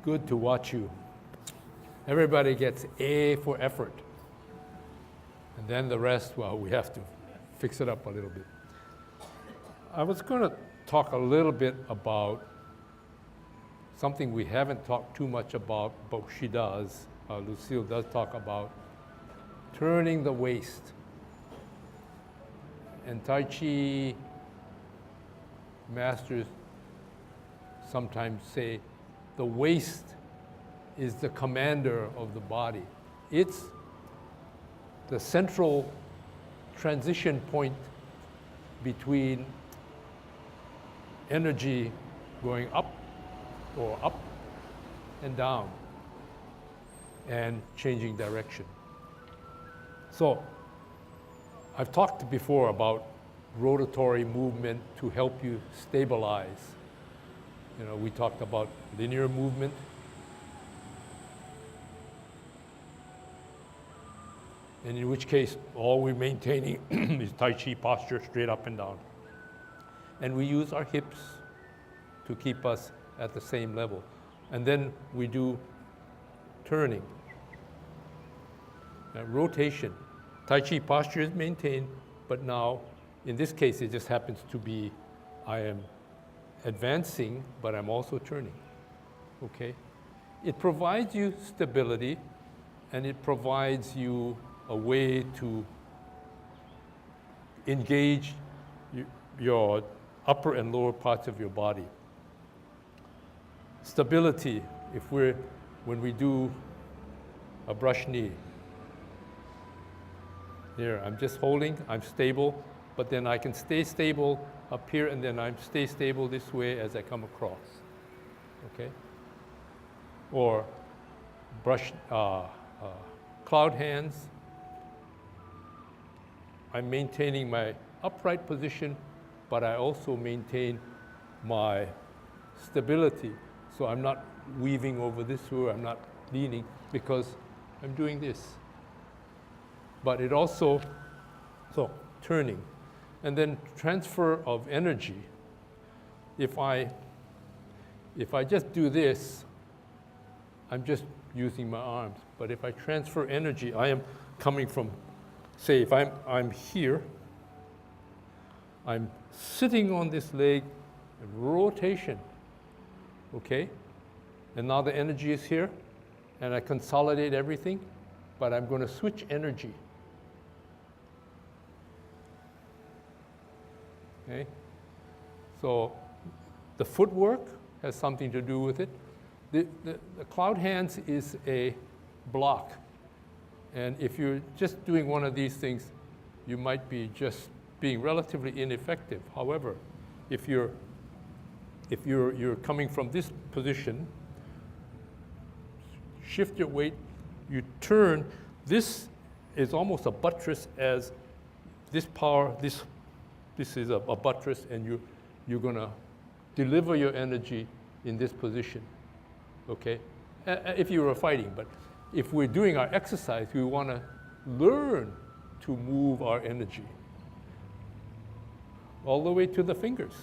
good to watch you. Everybody gets A for effort. And then the rest, well, we have to fix it up a little bit. I was going to talk a little bit about something we haven't talked too much about, but she does. Lucille does talk about turning the waist. And Tai Chi masters sometimes say the waist is the commander of the body. It's the central transition point between energy going up or up and down and changing direction. So I've talked before about rotatory movement to help you stabilize. You know, we talked about linear movement. And in which case, all we're maintaining is Tai Chi posture, straight up and down. And we use our hips to keep us at the same level. And then we do turning. Rotation. Tai Chi posture is maintained, but now, in this case, it just happens to be I am advancing, but I'm also turning. Okay? It provides you stability, and it provides you a way to engage your upper and lower parts of your body. Stability, when we do a brush knee, here, I'm just holding, I'm stable, but then I can stay stable up here, and then I stay stable this way as I come across, okay? Or brush, cloud hands. I'm maintaining my upright position, but I also maintain my stability. So I'm not weaving over this way, I'm not leaning, because I'm doing this. But it also, so turning. And then transfer of energy. If I just do this, I'm just using my arms. But if I transfer energy, I am coming from, say, if I'm here, I'm sitting on this leg, rotation, okay? And now the energy is here, and I consolidate everything, but I'm going to switch energy. Okay? So the footwork has something to do with it. The cloud hands is a block. And if you're just doing one of these things, you might be just being relatively ineffective. However, if you're coming from this position, shift your weight, you turn, this is almost a buttress as this power, this is a buttress, and you're gonna deliver your energy in this position, okay? If you were fighting, but if we're doing our exercise, we wanna learn to move our energy all the way to the fingers.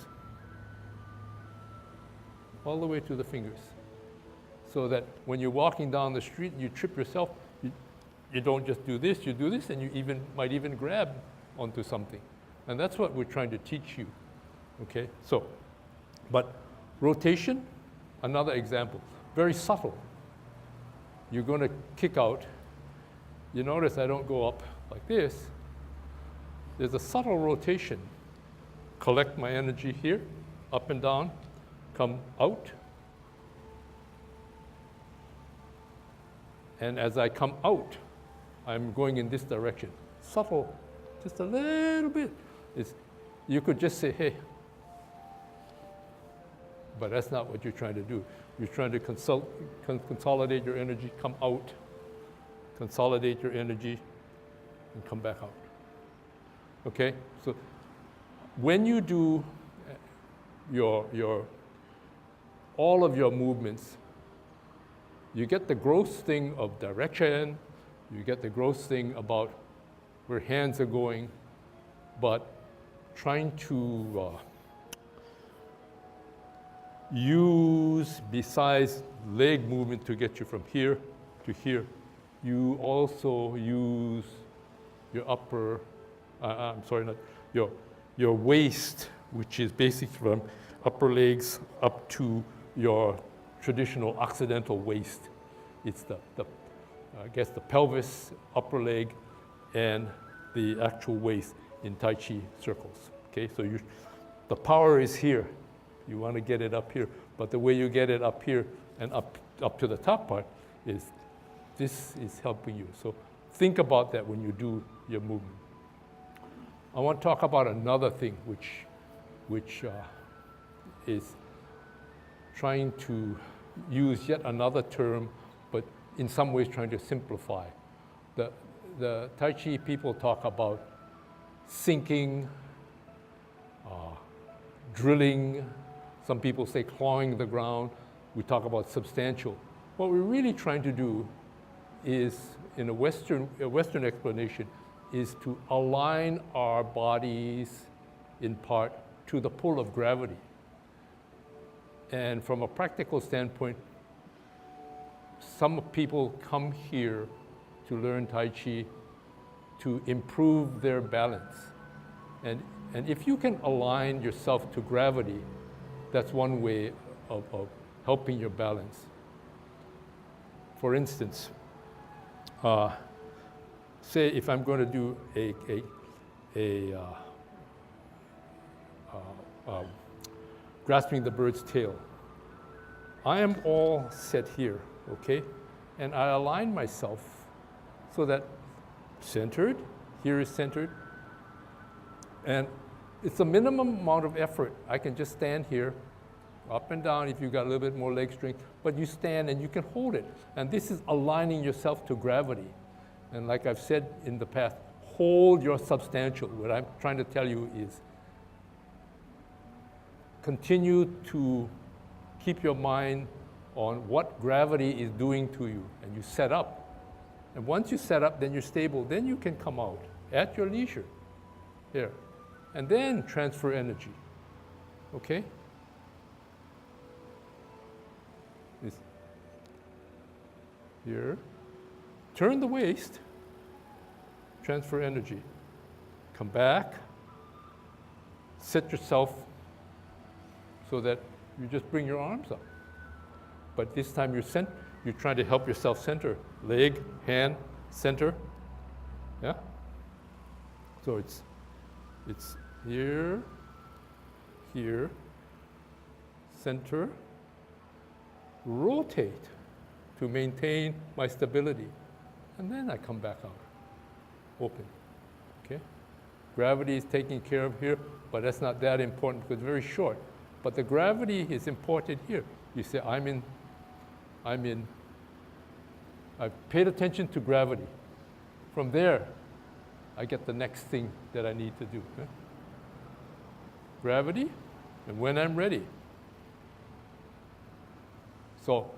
All the way to the fingers. So that when you're walking down the street and you trip yourself, you don't just do this, you do this, and you might even grab onto something. And that's what we're trying to teach you, okay? So, but rotation, another example, very subtle. You're gonna kick out. You notice I don't go up like this. There's a subtle rotation. Collect my energy here, up and down, come out. And as I come out, I'm going in this direction. Subtle, just a little bit. You could just say, hey, but that's not what you're trying to do. You're trying to consolidate your energy, come out, consolidate your energy, and come back out. Okay? So when you do all of your movements, you get the gross thing of direction, you get the gross thing about where hands are going, but trying to use, besides leg movement to get you from here to here, you also use your upper, I'm sorry, not your waist, which is basically from upper legs up to your traditional occidental waist. It's I guess the pelvis, upper leg, and the actual waist in Tai Chi circles. Okay, so the power is here. You want to get it up here, but the way you get it up here and up to the top part is this is helping you. So think about that when you do your movement. I want to talk about another thing which is trying to use yet another term, but in some ways trying to simplify. The Tai Chi people talk about sinking, drilling. Some people say clawing the ground. We talk about substantial. What we're really trying to do is, in a Western explanation, is to align our bodies in part to the pull of gravity. And from a practical standpoint, some people come here to learn Tai Chi to improve their balance. And if you can align yourself to gravity, that's one way of helping your balance. For instance, say if I'm going to do grasping the bird's tail, I am all set here, okay? And I align myself so that centered, here is centered, and it's a minimum amount of effort. I can just stand here, up and down if you've got a little bit more leg strength, but you stand and you can hold it. And this is aligning yourself to gravity. And like I've said in the past, hold your substantial. What I'm trying to tell you is continue to keep your mind on what gravity is doing to you, and you set up. And once you set up, then you're stable, then you can come out at your leisure, here. And then transfer energy, okay? This. Here. Turn the waist, transfer energy. Come back, set yourself so that you just bring your arms up. But this time you're trying to help yourself center. Leg, hand, center. Yeah? So it's here, here, center, rotate to maintain my stability. And then I come back out, open, okay? Gravity is taken care of here, but that's not that important because it's very short. But the gravity is important here. You say, I've paid attention to gravity. From there, I get the next thing that I need to do. Okay? Gravity, and when I'm ready. So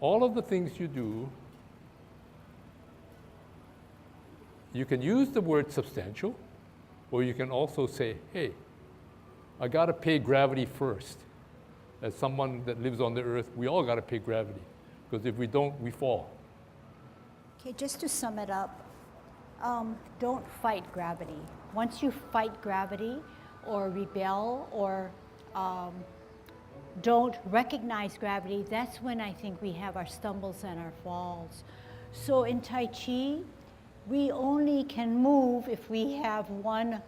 all of the things you do, you can use the word substantial, or you can also say, hey, I got to pay gravity first. As someone that lives on the earth, we all got to pay gravity, because if we don't, we fall. Okay, just to sum it up, don't fight gravity. Once you fight gravity or rebel or don't recognize gravity, that's when I think we have our stumbles and our falls. So in Tai Chi, we only can move if we have one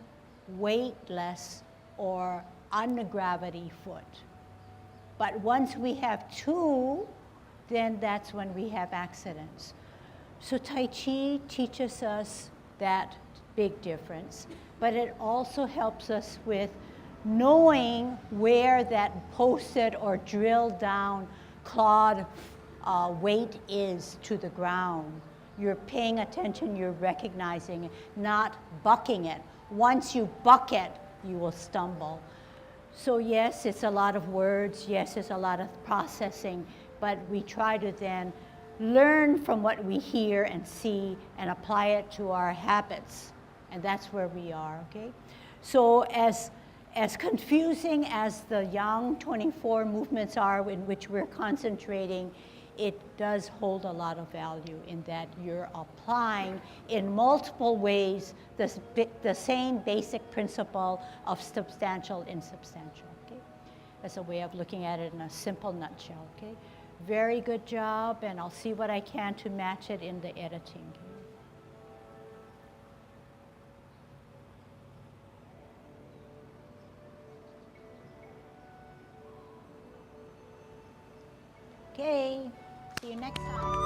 weightless or under-gravity foot. But once we have two, then that's when we have accidents. So Tai Chi teaches us that big difference, but it also helps us with knowing where that posted or drilled down clawed weight is to the ground. You're paying attention, you're recognizing it, not bucking it. Once you buck it, you will stumble. So yes, it's a lot of words, yes, it's a lot of processing, but we try to then learn from what we hear and see and apply it to our habits. And that's where we are, okay? So as as confusing as the yang 24 movements are in which we're concentrating, it does hold a lot of value in that you're applying in multiple ways the same basic principle of substantial, insubstantial, okay? That's a way of looking at it in a simple nutshell, okay? Very good job, and I'll see what I can to match it in the editing. Okay, see you next time.